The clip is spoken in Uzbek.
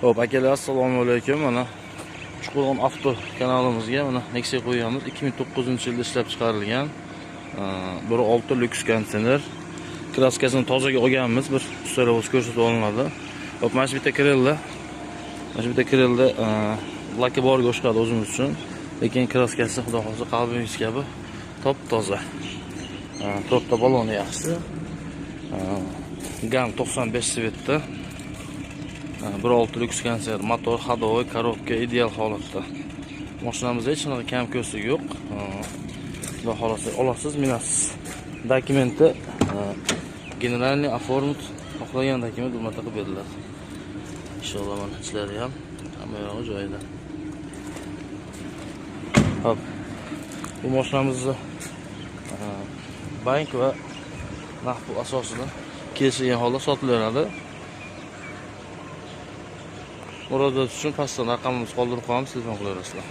Hop, akalar, assalomu alaykum. Mana Chuqurg'on avto kanalimizga mana Nexia qo'yamiz. 2009-yilda ishlab chiqarilgan 1.6 lyuks konteyner. Kraskasini tozaga olganmiz, bir ustarovoz ko'rsatib olinadi. Hop, mana shu bitta kirildi. Mana shu bitta kirildi. Laki borga o'xshadi o'zimiz uchun. Lekin kraskasi xudo xolisa qalbingiz kabi top-toza. To'rtta baloni yaxshi. Gam 95 svetda. 1.6 lyuks konteyner, motor, ходовой, korobka ideal holatda. Mashinamizda hech qanaqa kam ko'rsik yo'q. Xudo xolasa olasiz, minasiz. Dokumenti generalniy оформить, xohlagan dokument umata qilib beriladi. Inshaalloh mana ishlari ham hamma yo'q joyida. Hop. Bu mashinamizni bank va naqd pul asosida kelishgan holda sotilaveradi. Murojaat uchun pastdan raqamimizni qoldirib qo'yamiz, telefon qilaverasizlar.